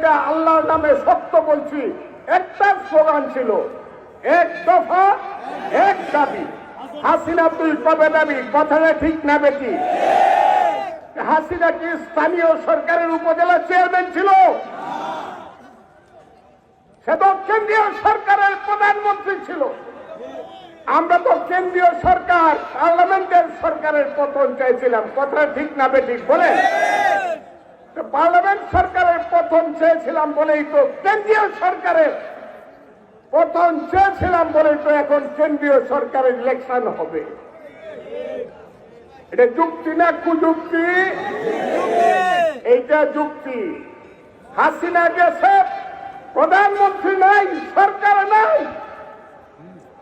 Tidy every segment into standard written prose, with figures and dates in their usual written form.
এটা আল্লাহর নামে সত্য বলছি। একটা স্লোগান ছিল, এক দফা এক দাবি। হাসিনা তুই কবে দাবি? কথাটা ঠিক না বেটি? হাসিনা কি স্থানীয় সরকারের উপজেলা চেয়ারম্যান ছিল? সে তো কেন্দ্রীয় সরকারের প্রধানমন্ত্রী ছিল। আমরা তো কেন্দ্রীয় সরকার, পার্লামেন্টের সরকারের পতন চাইছিলাম। কথা ঠিক না বেঠিক বলেন? পার্লামেন্ট সরকারের পতন চেয়েছিলাম বলেই তো, কেন্দ্রীয় সরকারের পতন চেয়েছিলাম বলেই তো এখন কেন্দ্রীয় সরকারের ইলেকশন হবে। এটা যুক্তি না কুযুক্তি? এইটা যুক্তি। হাসিনা গেছে, প্রধানমন্ত্রী নাই, সরকার নাই,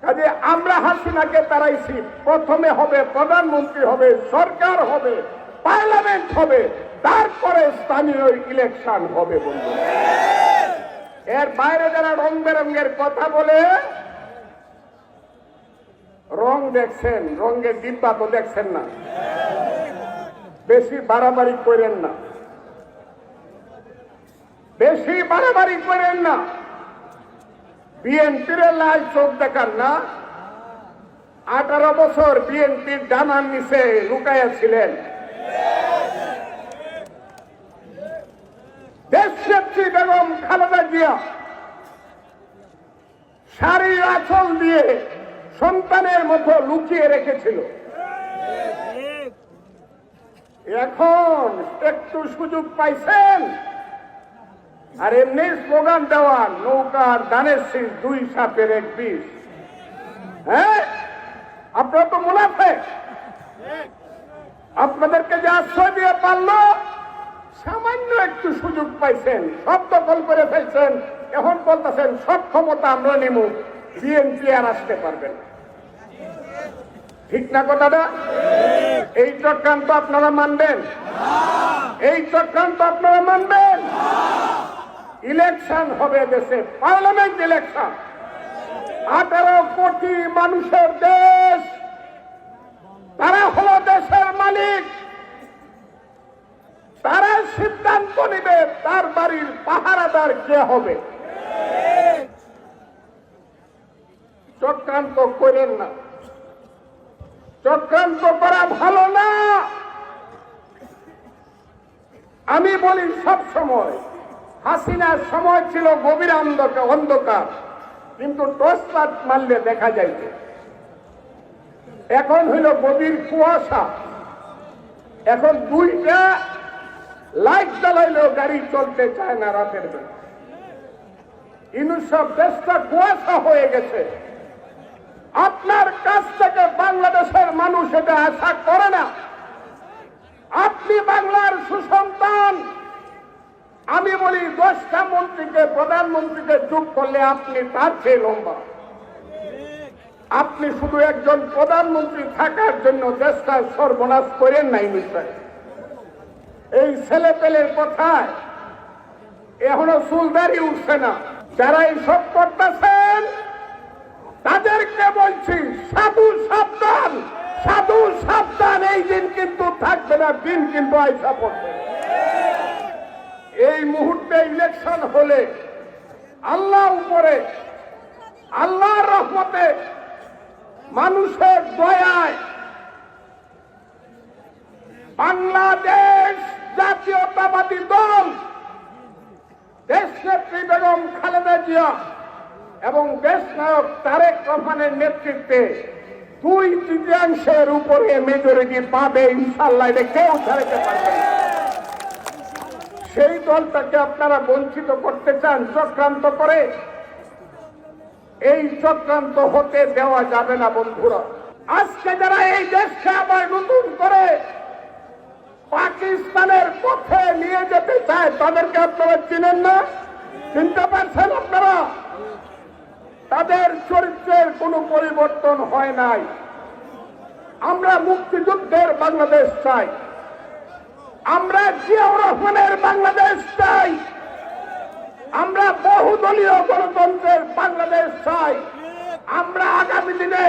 কাজে আমরা হাসিনাকে তাড়াইছি। প্রথমে হবে প্রধানমন্ত্রী, হবে সরকার, হবে পার্লামেন্ট, হবে তারপরে স্থানীয় ইলেকশন হবে। বন্ধু, এর বাইরে যারা রং বেরঙ্গের কথা বলে, রং দেখছেন, রঙের ডিব্বা তো দেখছেন না। বেশি বাড়াবাড়ি করেন না, বেশি বাড়াবাড়ি করেন না। বিএনপির লাল চোখ দেখান না। 18 বছর বিএনপির ডানার নিচে লুকাইয়া ছিলেন। দেশনেত্রী বেগম খালেদা জিয়া শাড়ির আঁচল দিয়ে সন্তানের মতো লুকিয়ে রেখেছিল। এখন একটু সুযোগ পাইছেন, আর এমনি স্লোগান দেওয়া, নৌকার দানের শীষ, 2 সাপের 1 বিষ। হ্যাঁ, আপনারা তো মুনাফেক। আপনাদেরকে যে আশ্রয় দিয়ে পারলো, সামান্য একটু সুযোগ পাইছেন, সব দখল করে ফেলছেন। এখন বলতেছেন সব ক্ষমতা আমরা নিব, বিএনপি আর আসতে পারবেন। ঠিক না কথাটা? এই চক্রান্ত আপনারা মানবেন? এই চক্রান্ত আপনারা মানবেন? ইলেকশন হবে দেশে, পার্লামেন্ট ইলেকশন। 18 কোটি মানুষের দেশ, তারা হলো দেশের মালিক। তারা সিদ্ধান্ত নিবে তার বাড়ির পাহারাদার কে হবে। চক্রান্ত করেন না, চক্রান্ত করা ভালো না। আমি বলি সব সময়, হাসিনার সময় ছিল গভীর অন্ধকার, কিন্তু টর্চ লাইট মারলে দেখা যাইত। এখন হইল গভীর কুয়াশা। এখন 2টা লাইট জ্বালাইলেও গাড়ি চলতে চায় না রাতের বেলা। সব দেশটা কুয়াশা হয়ে গেছে। আপনার কাছ থেকে বাংলাদেশের মানুষ এটা আশা করে না। আপনি বাংলার সুসন্তান। আমি বলি 10টা মন্ত্রীকে, প্রধানমন্ত্রীকে যোগ করলে আপনি তার চেয়ে লম্বা। আপনি শুধু একজন প্রধানমন্ত্রী থাকার জন্য দেশটা সর্বনাশ করেন নাই নিশ্চয়। এই ছেলে পেলের কথায় এখনো চুলদারি উঠছে না। যারা এইসব করতেছেন তাদেরকে বলছি, সাধু সাবধান, সাধু সাবধান। এই দিন কিন্তু থাকবে না, দিন কিন্তু আইসা পড়বে। এই মুহূর্তে ইলেকশন হলে আল্লাহ উপরে, আল্লাহর রহমতে, মানুষের দয়ায় বাংলাদেশ জাতীয়তাবাদী দল, দেশনেত্রী বেগম খালেদা জিয়া এবং দেশনায়ক তারেক রহমানের নেতৃত্বে 2/3 উপরে মেজরিটি পাবে ইনশাআল্লাহ। এটা কেউ ছাড়াতে পারবে না। সেই দলটাকে আপনারা বঞ্চিত করতে চান চক্রান্ত করে। এই চক্রান্ত হতে দেওয়া যাবে না বন্ধুরা। আজকে যারা এই দেশকে আবার নতুন করে পাকিস্তানের পথে নিয়ে যেতে চায়, তাদেরকে আপনারা চিনেন না? চিনতে পারছেন আপনারা? তাদের চরিত্রের কোনো পরিবর্তন হয় নাই। আমরা মুক্তিযুদ্ধের বাংলাদেশ চাই, আমরা জিয়াউর রহমানের বাংলাদেশ চাই, আমরা বহুদলীয় গণতন্ত্রের বাংলাদেশ চাই। আমরা আগামী দিনে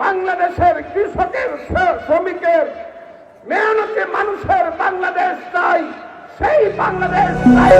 বাংলাদেশের কৃষকের, শ্রমিকের, মেহনতি মানুষের বাংলাদেশ চাই। সেই বাংলাদেশ চাই।